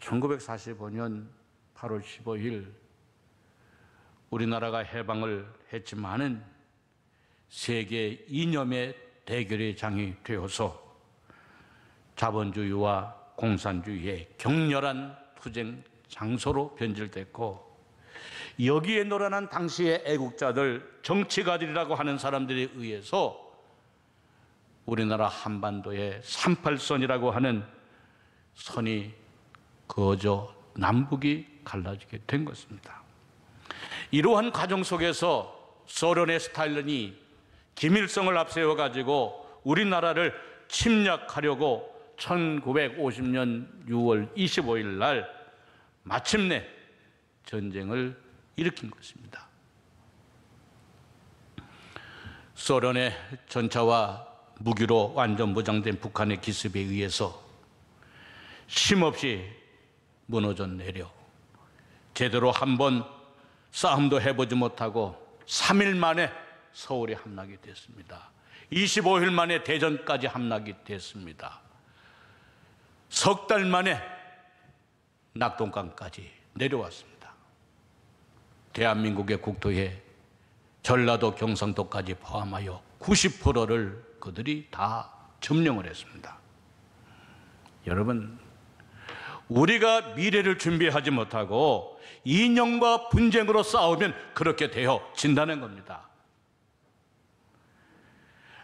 1945년 8월 15일 우리나라가 해방을 했지만은 세계 이념의 대결의 장이 되어서 자본주의와 공산주의의 격렬한 투쟁 장소로 변질됐고, 여기에 놀아난 당시의 애국자들, 정치가들이라고 하는 사람들에 의해서 우리나라 한반도의 38선이라고 하는 선이 그어져 남북이 갈라지게 된 것입니다. 이러한 과정 속에서 소련의 스탈린이 김일성을 앞세워가지고 우리나라를 침략하려고 1950년 6월 25일 날 마침내 전쟁을 일으킨 것입니다. 소련의 전차와 무기로 완전 무장된 북한의 기습에 의해서 쉼없이 무너져 내려 제대로 한번 싸움도 해보지 못하고 3일 만에 서울에 함락이 됐습니다. 25일 만에 대전까지 함락이 됐습니다. 석 달 만에 낙동강까지 내려왔습니다. 대한민국의 국토에 전라도, 경상도까지 포함하여 90%를 그들이 다 점령을 했습니다. 여러분, 우리가 미래를 준비하지 못하고 이념과 분쟁으로 싸우면 그렇게 되어진다는 겁니다.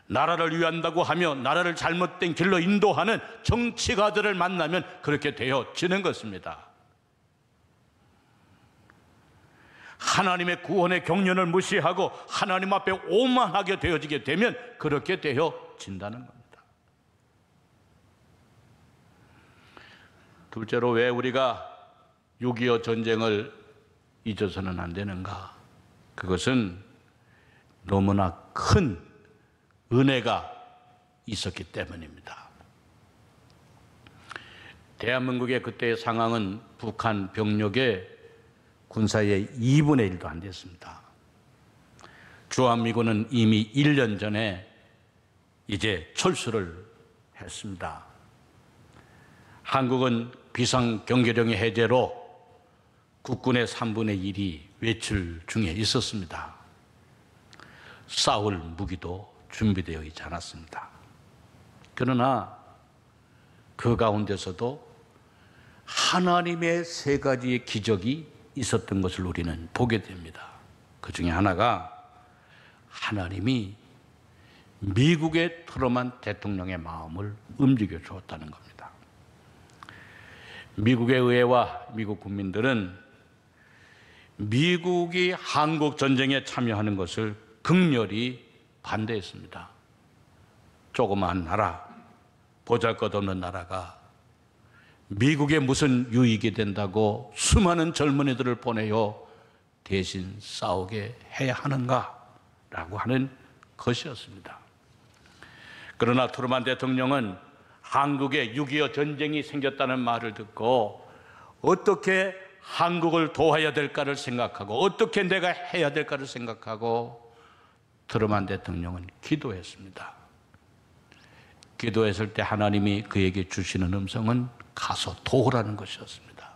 나라를 위한다고 하며 나라를 잘못된 길로 인도하는 정치가들을 만나면 그렇게 되어지는 것입니다. 하나님의 구원의 경륜을 무시하고 하나님 앞에 오만하게 되어지게 되면 그렇게 되어진다는 겁니다. 둘째로, 왜 우리가 6.25 전쟁을 잊어서는 안 되는가? 그것은 너무나 큰 은혜가 있었기 때문입니다. 대한민국의 그때의 상황은 북한 병력의 군사의 2분의 1도 안 됐습니다. 주한미군은 이미 1년 전에 이제 철수를 했습니다. 한국은 비상경계령의 해제로 국군의 3분의 1이 외출 중에 있었습니다. 싸울 무기도 준비되어 있지 않았습니다. 그러나 그 가운데서도 하나님의 세 가지의 기적이 있었던 것을 우리는 보게 됩니다. 그 중에 하나가 하나님이 미국의 트루먼 대통령의 마음을 움직여 주었다는 겁니다. 미국의 의회와 미국 국민들은 미국이 한국 전쟁에 참여하는 것을 극렬히 반대했습니다. 조그마한 나라, 보잘것없는 나라가 미국에 무슨 유익이 된다고 수많은 젊은이들을 보내어 대신 싸우게 해야 하는가라고 하는 것이었습니다. 그러나 트루먼 대통령은 한국에 6.25 전쟁이 생겼다는 말을 듣고 어떻게 한국을 도와야 될까를 생각하고 어떻게 내가 해야 될까를 생각하고 트루먼 대통령은 기도했습니다. 기도했을 때 하나님이 그에게 주시는 음성은 가서 도우라는 것이었습니다.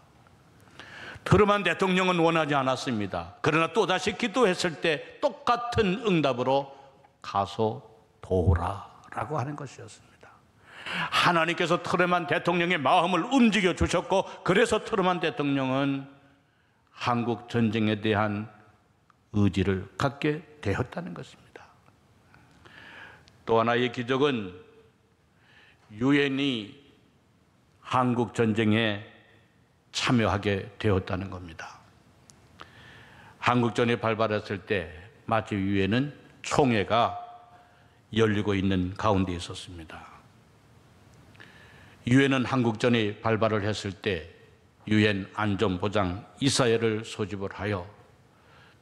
트루먼 대통령은 원하지 않았습니다. 그러나 또다시 기도했을 때 똑같은 응답으로 가서 도우라라고 하는 것이었습니다. 하나님께서 트루먼 대통령의 마음을 움직여 주셨고, 그래서 트루먼 대통령은 한국 전쟁에 대한 의지를 갖게 되었다는 것입니다. 또 하나의 기적은 유엔이 한국 전쟁에 참여하게 되었다는 겁니다. 한국전이 발발했을 때 마치 유엔은 총회가 열리고 있는 가운데 있었습니다. 유엔은 한국전이 발발을 했을 때 유엔 안전보장 이사회를 소집을 하여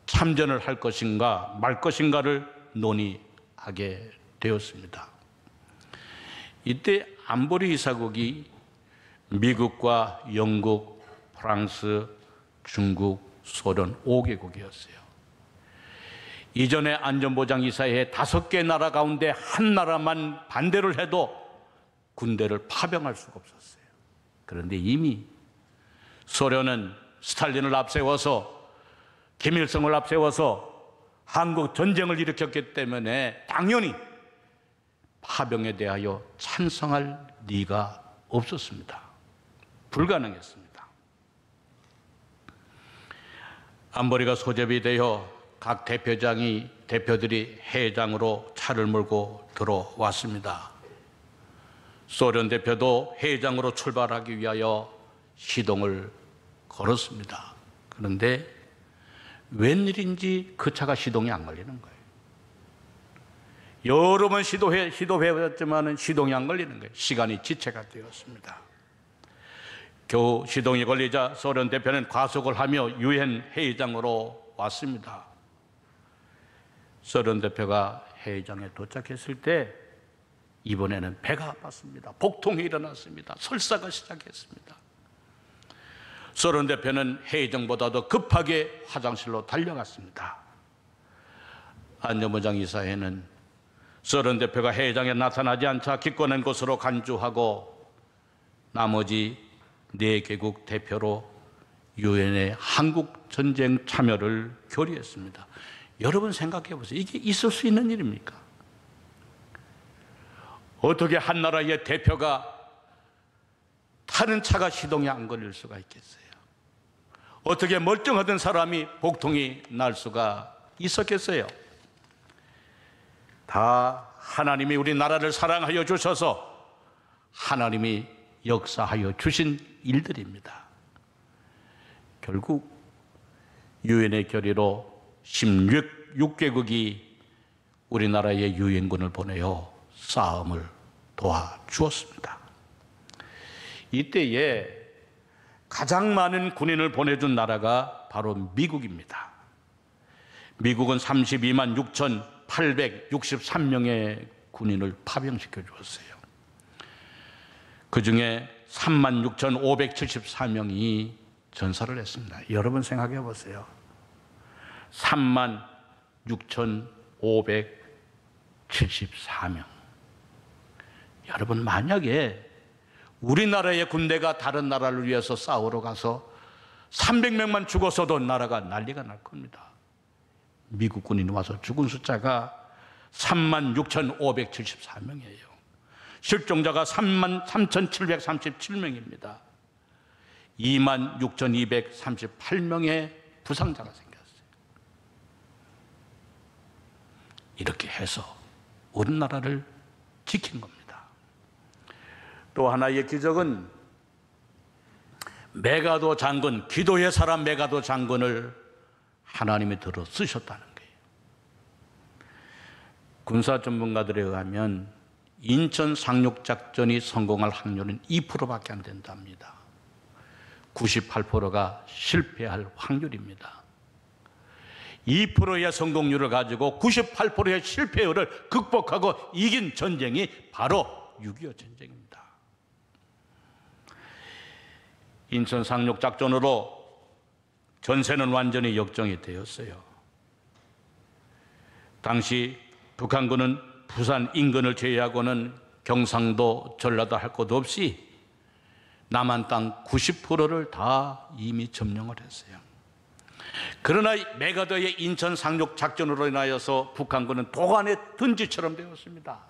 참전을 할 것인가 말 것인가를 논의하게 되었습니다. 이때 안보리 이사국이 미국과 영국, 프랑스, 중국, 소련 5개국이었어요. 이전에 안전보장이사회에 5개 나라 가운데 한 나라만 반대를 해도 군대를 파병할 수가 없었어요. 그런데 이미 소련은 스탈린을 앞세워서 김일성을 앞세워서 한국 전쟁을 일으켰기 때문에 당연히 파병에 대하여 찬성할 리가 없었습니다. 불가능했습니다. 안보리가 소집이 되어 각 대표들이 해외장으로 차를 몰고 들어왔습니다. 소련 대표도 해외장으로 출발하기 위하여 시동을 걸었습니다. 그런데 웬일인지 그 차가 시동이 안 걸리는 거예요. 여러 번 시도해봤지만 시동이 안 걸리는 거예요. 시간이 지체가 되었습니다. 겨우 시동이 걸리자 소련 대표는 과속을 하며 유엔 회의장으로 왔습니다. 소련 대표가 회의장에 도착했을 때 이번에는 배가 아팠습니다. 복통이 일어났습니다. 설사가 시작했습니다. 소련 대표는 회의장보다도 급하게 화장실로 달려갔습니다. 안전부장 이사회는 소련 대표가 회의장에 나타나지 않자 기권한 곳으로 간주하고 나머지 4개국 대표로 유엔의 한국 전쟁 참여를 결의했습니다. 여러분 생각해 보세요. 이게 있을 수 있는 일입니까? 어떻게 한 나라의 대표가 타는 차가 시동이 안 걸릴 수가 있겠어요? 어떻게 멀쩡하던 사람이 복통이 날 수가 있었겠어요? 다 하나님이 우리나라를 사랑하여 주셔서 하나님이 역사하여 주신 일들입니다. 결국 유엔의 결의로 16개국이 우리나라에 유엔군을 보내어 싸움을 도와주었습니다. 이때에 가장 많은 군인을 보내준 나라가 바로 미국입니다. 미국은 32만 6,863명의 군인을 파병시켜 주었어요. 그 중에 3만 6,574명이 전사를 했습니다. 여러분 생각해 보세요. 3만 6,574명. 여러분 만약에 우리나라의 군대가 다른 나라를 위해서 싸우러 가서 300명만 죽었어도 나라가 난리가 날 겁니다. 미국 군인이 와서 죽은 숫자가 3만 6,574명이에요. 실종자가 3만 3,737명입니다. 2만 6,238명의 부상자가 생겼어요. 이렇게 해서 우리나라를 지킨 겁니다. 또 하나의 기적은 메가도 장군, 기도의 사람 메가도 장군을 하나님이 들어 쓰셨다는 거예요. 군사 전문가들에 의하면 인천 상륙작전이 성공할 확률은 2%밖에 안 된답니다. 98%가 실패할 확률입니다. 2%의 성공률을 가지고 98%의 실패율을 극복하고 이긴 전쟁이 바로 6.25 전쟁입니다. 인천 상륙작전으로 전세는 완전히 역정이 되었어요. 당시 북한군은 부산 인근을 제외하고는 경상도, 전라도 할 것 없이 남한 땅 90%를 다 이미 점령을 했어요. 그러나 메가더의 인천 상륙 작전으로 인하여서 북한군은 도간의 든지처럼 되었습니다.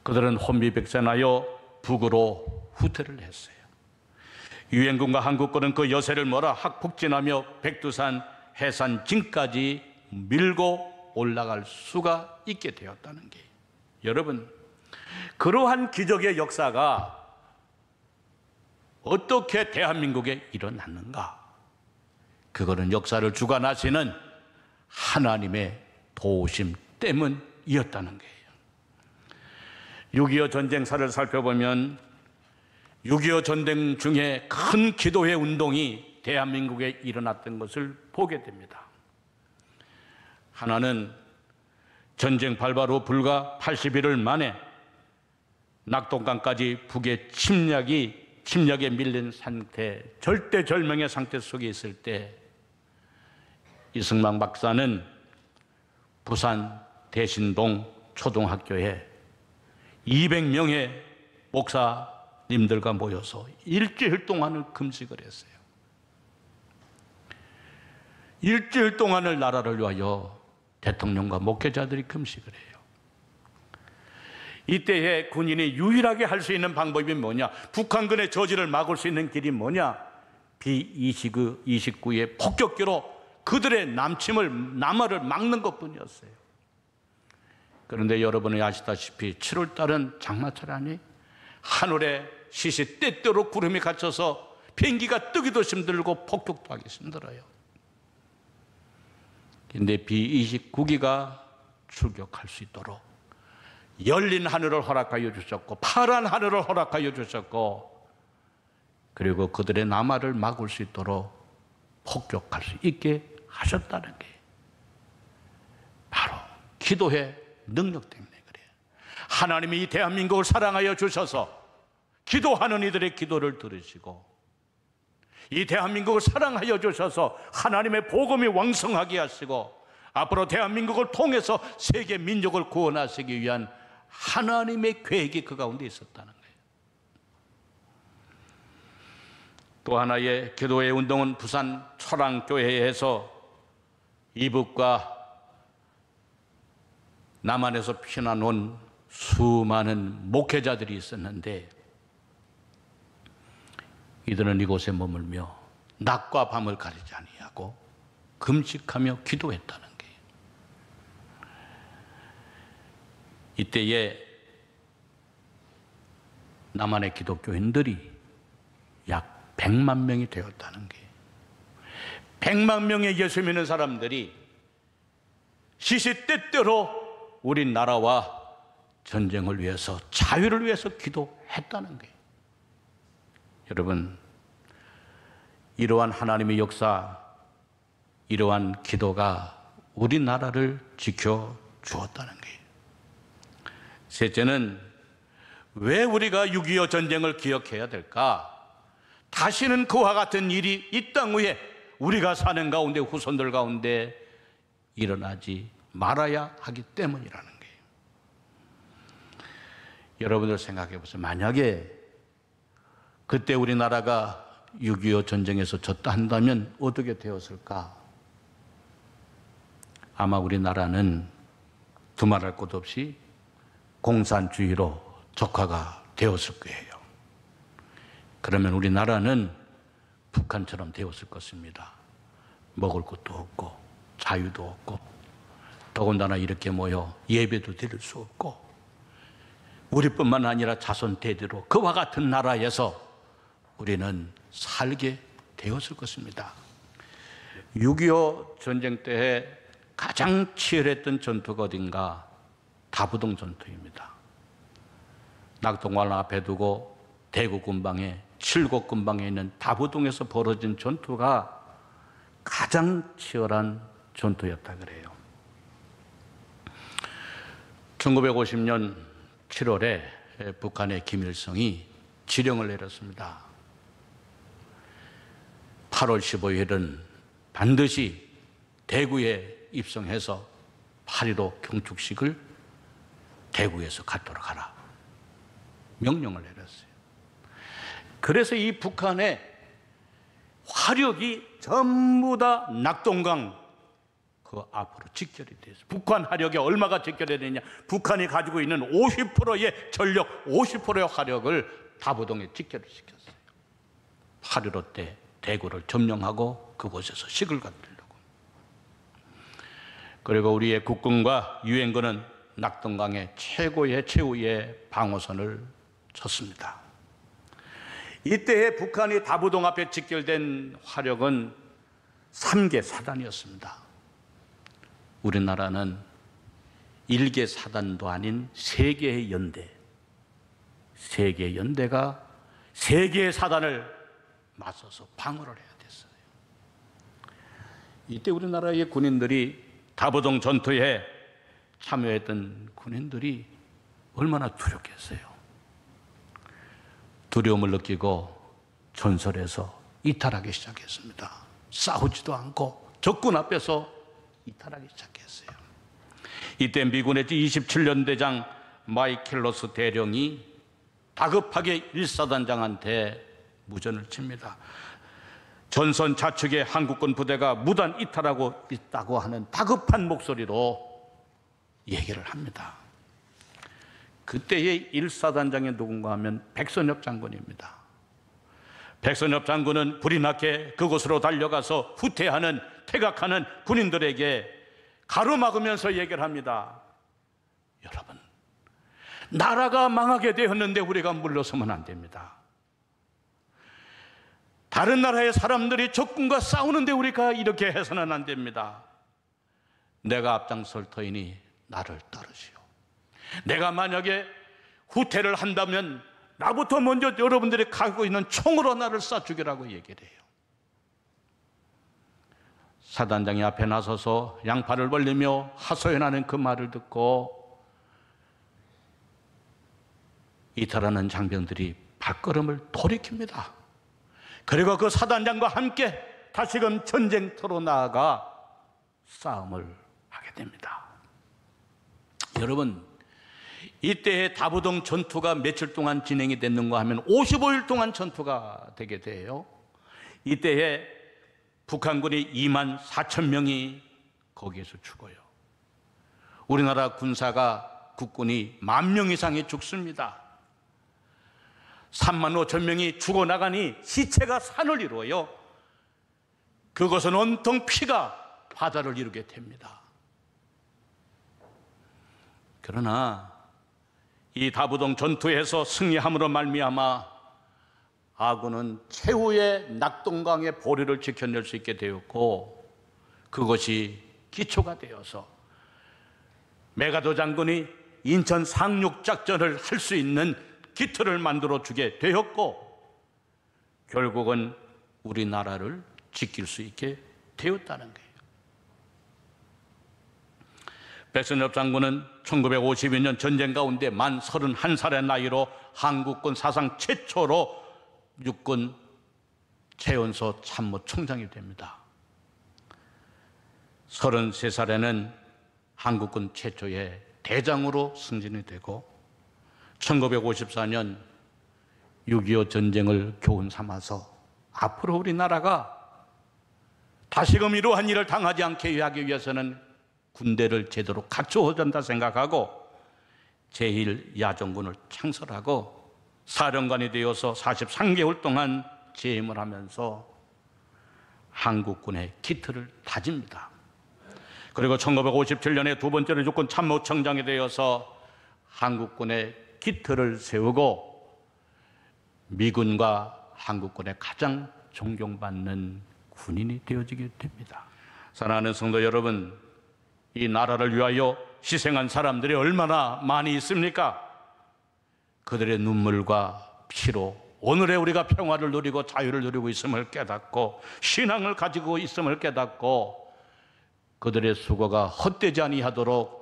그들은 혼비백산하여 북으로 후퇴를 했어요. 유엔군과 한국군은 그 여세를 몰아 학폭진하며 백두산 해산진까지 밀고 올라갈 수가 있게 되었다는 게, 여러분, 그러한 기적의 역사가 어떻게 대한민국에 일어났는가? 그거는 역사를 주관하시는 하나님의 도우심 때문이었다는 거예요. 6.25 전쟁사를 살펴보면 6.25 전쟁 중에 큰 기도회 운동이 대한민국에 일어났던 것을 보게 됩니다. 하나는 전쟁 발발 후 불과 80일을 만에 낙동강까지 북의 침략에 밀린 상태, 절대절명의 상태 속에 있을 때 이승만 박사는 부산 대신동 초등학교에 200명의 목사 목사님들과 모여서 일주일 동안을 금식을 했어요. 일주일 동안을 나라를 위하여 대통령과 목회자들이 금식을 해요. 이때에 군인이 유일하게 할 수 있는 방법이 뭐냐? 북한군의 저지를 막을 수 있는 길이 뭐냐? B-29의 폭격기로 그들의 남하를 막는 것뿐이었어요. 그런데 여러분이 아시다시피 7월 달은 장마철 아니? 하늘에 시시때때로 구름이 갇혀서 비행기가 뜨기도 힘들고 폭격도 하기 힘들어요. 그런데 B-29기가 출격할 수 있도록 열린 하늘을 허락하여 주셨고 파란 하늘을 허락하여 주셨고 그리고 그들의 남하를 막을 수 있도록 폭격할 수 있게 하셨다는 게 바로 기도의 능력 때문에 그래요. 하나님이 이 대한민국을 사랑하여 주셔서 기도하는 이들의 기도를 들으시고 이 대한민국을 사랑하여 주셔서 하나님의 복음이 왕성하게 하시고 앞으로 대한민국을 통해서 세계 민족을 구원하시기 위한 하나님의 계획이 그 가운데 있었다는 거예요. 또 하나의 기도의 운동은 부산 초랑교회에서 이북과 남한에서 피난 온 수많은 목회자들이 있었는데 이들은 이곳에 머물며 낮과 밤을 가리지 아니하고 금식하며 기도했다는 거예요. 이때에 남한의 기독교인들이 약 100만 명이 되었다는 거예요. 100만 명의 예수 믿는 사람들이 시시때때로 우리 나라와 전쟁을 위해서 자유를 위해서 기도했다는 거예요. 여러분, 이러한 하나님의 역사, 이러한 기도가 우리나라를 지켜주었다는 거예요. 셋째는 왜 우리가 6.25 전쟁을 기억해야 될까? 다시는 그와 같은 일이 이 땅 위에 우리가 사는 가운데 후손들 가운데 일어나지 말아야 하기 때문이라는 거예요. 여러분들 생각해 보세요. 만약에 그때 우리나라가 6.25 전쟁에서 졌다 한다면 어떻게 되었을까? 아마 우리나라는 두말할 것 없이 공산주의로 적화가 되었을 거예요. 그러면 우리나라는 북한처럼 되었을 것입니다. 먹을 것도 없고 자유도 없고 더군다나 이렇게 모여 예배도 드릴 수 없고 우리뿐만 아니라 자손 대대로 그와 같은 나라에서 우리는 살게 되었을 것입니다. 6.25 전쟁 때에 가장 치열했던 전투가 어딘가? 다부동 전투입니다. 낙동강 앞에 두고 대구 근방에 칠곡 근방에 있는 다부동에서 벌어진 전투가 가장 치열한 전투였다 그래요. 1950년 7월에 북한의 김일성이 지령을 내렸습니다. 8월 15일은 반드시 대구에 입성해서 8.15 경축식을 대구에서 갖도록 하라 명령을 내렸어요. 그래서 이 북한의 화력이 전부 다 낙동강 그 앞으로 직결이 됐어요. 북한 화력이 얼마가 직결이 되냐? 북한이 가지고 있는 50%의 전력, 50%의 화력을 다부동에 직결을 시켰어요. 8.15 때 대구를 점령하고 그곳에서 식을 갖추려고. 그리고 우리의 국군과 유엔군은 낙동강의 최후의 방어선을 쳤습니다. 이때에 북한이 다부동 앞에 직결된 화력은 3개 사단이었습니다. 우리나라는 1개 사단도 아닌 3개의 연대, 3개의 연대가 3개의 사단을 맞서서 방어를 해야 됐어요. 이때 우리나라의 군인들이 다부동 전투에 참여했던 군인들이 얼마나 두렵겠어요. 두려움을 느끼고 전설에서 이탈하기 시작했습니다. 싸우지도 않고 적군 앞에서 이탈하기 시작했어요. 이때 미군의 27년 대장 마이켈러스 대령이 다급하게 일사단장한테 무전을 칩니다. 전선 좌측에 한국군 부대가 무단 이탈하고 있다고 하는 다급한 목소리로 얘기를 합니다. 그때의 일사단장이 누군가 하면 백선엽 장군입니다. 백선엽 장군은 불이 나게 그곳으로 달려가서 후퇴하는, 퇴각하는 군인들에게 가로막으면서 얘기를 합니다. 여러분, 나라가 망하게 되었는데 우리가 물러서면 안 됩니다. 다른 나라의 사람들이 적군과 싸우는데 우리가 이렇게 해서는 안 됩니다. 내가 앞장설 터이니 나를 따르시오. 내가 만약에 후퇴를 한다면 나부터 먼저 여러분들이 갖고 있는 총으로 나를 쏴 죽이라고 얘기를 해요. 사단장이 앞에 나서서 양팔을 벌리며 하소연하는 그 말을 듣고 이탈하는 장병들이 발걸음을 돌이킵니다. 그리고 그 사단장과 함께 다시금 전쟁터로 나아가 싸움을 하게 됩니다. 여러분, 이때의 다부동 전투가 며칠 동안 진행이 됐는가 하면 55일 동안 전투가 되게 돼요. 이때에 북한군이 2만 4천 명이 거기에서 죽어요. 우리나라 군사가, 국군이 1만 명 이상이 죽습니다. 3만 5천 명이 죽어나가니 시체가 산을 이루어요. 그것은 온통 피가 바다를 이루게 됩니다. 그러나 이 다부동 전투에서 승리함으로 말미암아 아군은 최후의 낙동강의 보리를 지켜낼 수 있게 되었고, 그것이 기초가 되어서 메가더 장군이 인천 상륙작전을 할 수 있는 기틀을 만들어 주게 되었고, 결국은 우리나라를 지킬 수 있게 되었다는 거예요. 백선엽 장군은 1952년 전쟁 가운데 만 31살의 나이로 한국군 사상 최초로 육군 최연소 참모총장이 됩니다. 33살에는 한국군 최초의 대장으로 승진이 되고 1954년 6.25 전쟁을 교훈 삼아서 앞으로 우리나라가 다시금 이러한 일을 당하지 않게 하기 위해서는 군대를 제대로 갖추어야 한다 생각하고 제1야전군을 창설하고 사령관이 되어서 43개월 동안 재임을 하면서 한국군의 기틀을 다집니다. 그리고 1957년에 두 번째로 육군 참모총장이 되어서 한국군의 기틀을 세우고 미군과 한국군의 가장 존경받는 군인이 되어지게 됩니다. 사랑하는 성도 여러분, 이 나라를 위하여 희생한 사람들이 얼마나 많이 있습니까? 그들의 눈물과 피로 오늘의 우리가 평화를 누리고 자유를 누리고 있음을 깨닫고 신앙을 가지고 있음을 깨닫고 그들의 수고가 헛되지 아니하도록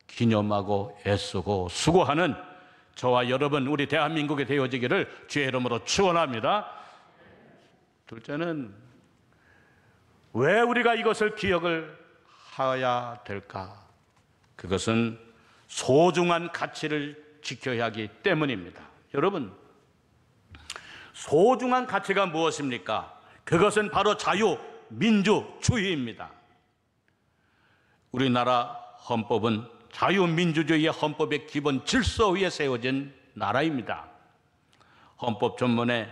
기념하고 애쓰고 수고하는 저와 여러분, 우리 대한민국이 되어지기를 주의 이름으로 축원합니다. 둘째는 왜 우리가 이것을 기억을 해야 될까? 그것은 소중한 가치를 지켜야 하기 때문입니다. 여러분, 소중한 가치가 무엇입니까? 그것은 바로 자유민주주의입니다. 우리나라 헌법은 자유민주주의의 헌법의 기본 질서 위에 세워진 나라입니다. 헌법 전문에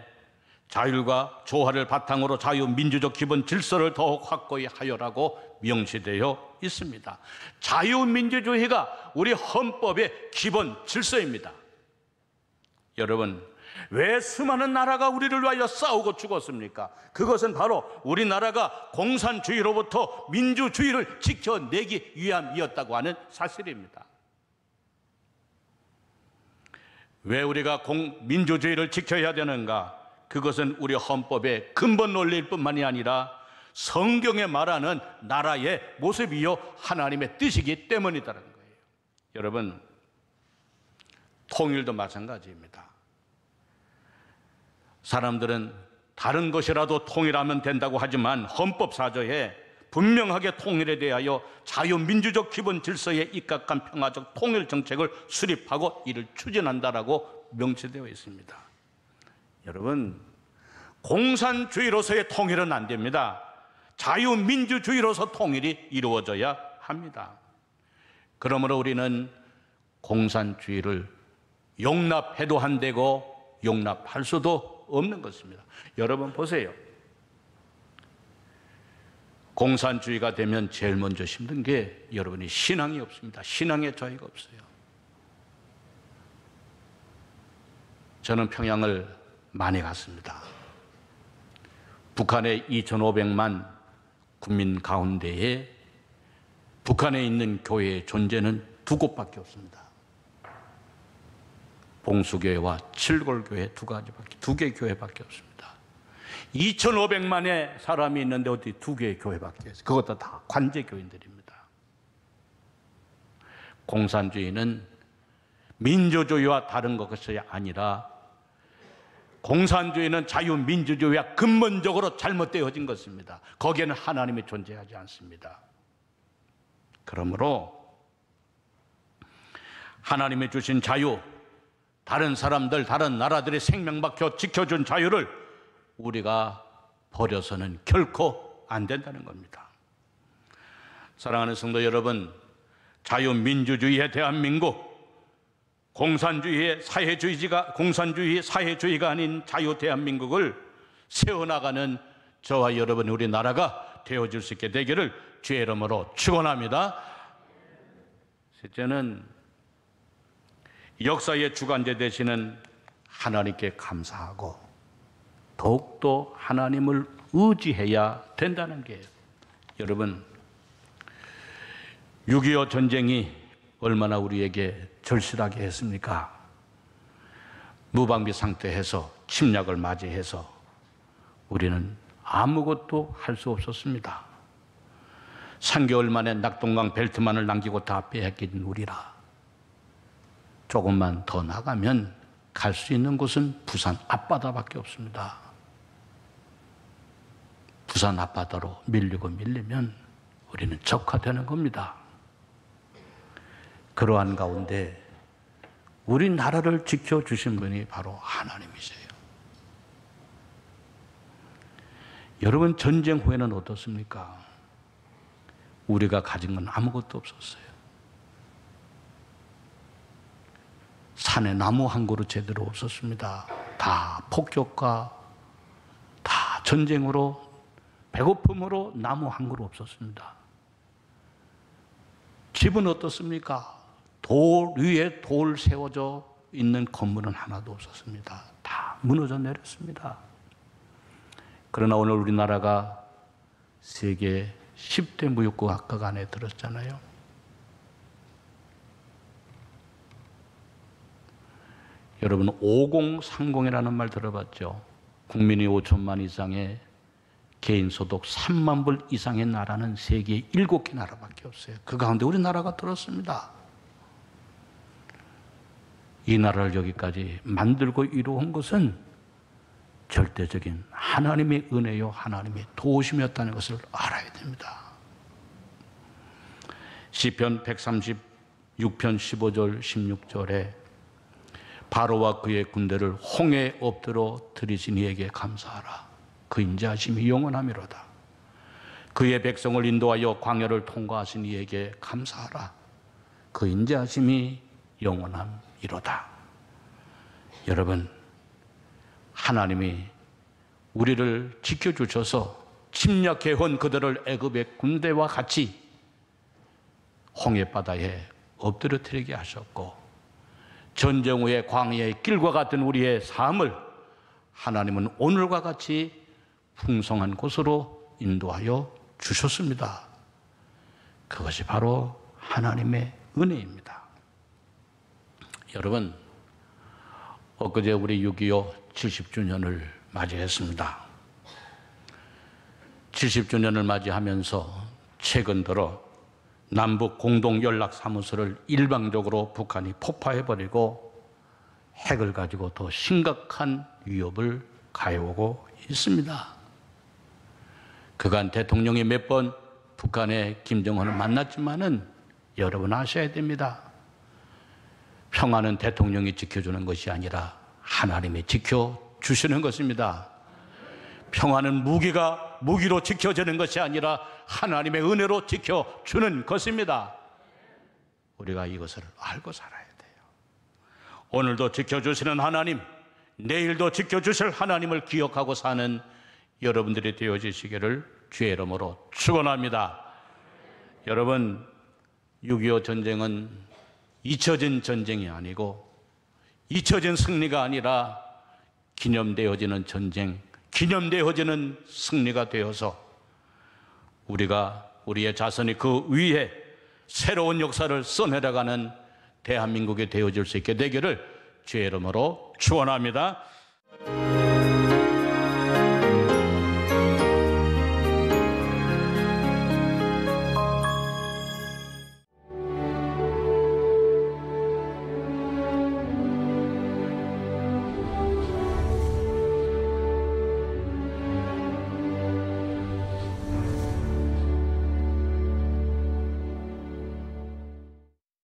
자율과 조화를 바탕으로 자유민주적 기본 질서를 더욱 확고히 하여라고 명시되어 있습니다. 자유민주주의가 우리 헌법의 기본 질서입니다. 여러분, 왜 수많은 나라가 우리를 위하여 싸우고 죽었습니까? 그것은 바로 우리나라가 공산주의로부터 민주주의를 지켜내기 위함이었다고 하는 사실입니다. 왜 우리가 민주주의를 지켜야 되는가? 그것은 우리 헌법의 근본 논리일 뿐만이 아니라 성경에 말하는 나라의 모습이요 하나님의 뜻이기 때문이라는 거예요. 여러분, 통일도 마찬가지입니다. 사람들은 다른 것이라도 통일하면 된다고 하지만 헌법 4조에 분명하게 통일에 대하여 자유민주적 기본 질서에 입각한 평화적 통일 정책을 수립하고 이를 추진한다라고 명시되어 있습니다. 여러분, 공산주의로서의 통일은 안 됩니다. 자유민주주의로서 통일이 이루어져야 합니다. 그러므로 우리는 공산주의를 용납해도 안 되고 용납할 수도 없는 것입니다. 여러분 보세요. 공산주의가 되면 제일 먼저 힘든 게 여러분이 신앙이 없습니다. 신앙의 자유가 없어요. 저는 평양을 많이 갔습니다. 북한의 2,500만 국민 가운데에 북한에 있는 교회의 존재는 두 곳밖에 없습니다. 봉수교회와 칠골교회 두 개 교회밖에 없습니다. 2,500만의 사람이 있는데 어디 두 개의 교회밖에 없어요. 그것도 다 관제교인들입니다. 공산주의는 민주주의와 다른 것이 아니라 공산주의는 자유민주주의와 근본적으로 잘못되어진 것입니다. 거기에는 하나님이 존재하지 않습니다. 그러므로 하나님이 주신 자유, 다른 사람들, 다른 나라들의 생명받겨 지켜준 자유를 우리가 버려서는 결코 안 된다는 겁니다. 사랑하는 성도 여러분, 자유민주주의의 대한민국, 공산주의의 사회주의가 아닌 자유 대한민국을 세워나가는 저와 여러분 우리 나라가 되어질 수 있게 되기를 주의 이름으로 축원합니다. 셋째는 역사의 주관자 되시는 하나님께 감사하고 더욱더 하나님을 의지해야 된다는 게, 여러분 6.25 전쟁이 얼마나 우리에게 절실하게 했습니까? 무방비 상태에서 침략을 맞이해서 우리는 아무것도 할 수 없었습니다. 3개월 만에 낙동강 벨트만을 남기고 다 빼앗긴 우리라. 조금만 더 나가면 갈 수 있는 곳은 부산 앞바다밖에 없습니다. 부산 앞바다로 밀리면 우리는 적화되는 겁니다. 그러한 가운데 우리 나라를 지켜주신 분이 바로 하나님이세요. 여러분, 전쟁 후에는 어떻습니까? 우리가 가진 건 아무것도 없었어요. 산에 나무 한 그루 제대로 없었습니다. 다 폭격과 다 전쟁으로, 배고픔으로 나무 한 그루 없었습니다. 집은 어떻습니까? 돌 위에 돌 세워져 있는 건물은 하나도 없었습니다. 다 무너져 내렸습니다. 그러나 오늘 우리나라가 세계 10대 무역국 안에 들었잖아요. 여러분 5030이라는 말 들어봤죠? 국민이 5천만 이상의 개인 소득 3만 불 이상의 나라는 세계에 7개 나라밖에 없어요. 그 가운데 우리나라가 들었습니다. 이 나라를 여기까지 만들고 이루어온 것은 절대적인 하나님의 은혜요, 하나님의 도우심이었다는 것을 알아야 됩니다. 시편 136편 15절 16절에 바로와 그의 군대를 홍해에 엎드려 들이신 이에게 감사하라. 그 인자하심이 영원하미로다. 그의 백성을 인도하여 광야를 통과하신 이에게 감사하라. 그 인자하심이 영원함이로다. 여러분, 하나님이 우리를 지켜주셔서 침략해온 그들을 애굽의 군대와 같이 홍해바다에 엎드려뜨리게 하셨고, 전쟁 후의 광야의 길과 같은 우리의 삶을 하나님은 오늘과 같이 풍성한 곳으로 인도하여 주셨습니다. 그것이 바로 하나님의 은혜입니다. 여러분, 엊그제 우리 6.25 70주년을 맞이했습니다. 70주년을 맞이하면서 최근 들어 남북 공동연락사무소를 일방적으로 북한이 폭파해버리고 핵을 가지고 더 심각한 위협을 가해오고 있습니다. 그간 대통령이 몇 번 북한의 김정은을 만났지만은 여러분 아셔야 됩니다. 평화는 대통령이 지켜주는 것이 아니라 하나님이 지켜주시는 것입니다. 평화는 무기로 지켜지는 것이 아니라 하나님의 은혜로 지켜주는 것입니다. 우리가 이것을 알고 살아야 돼요. 오늘도 지켜주시는 하나님, 내일도 지켜주실 하나님을 기억하고 사는 여러분들이 되어주시기를 주의 이름으로 축원합니다. 여러분, 6.25 전쟁은 잊혀진 전쟁이 아니고 잊혀진 승리가 아니라 기념되어지는 전쟁, 기념되어지는 승리가 되어서 우리가 우리의 자손이 그 위에 새로운 역사를 써내려가는 대한민국이 되어질 수 있게 되기를 주의 이름으로 축원합니다.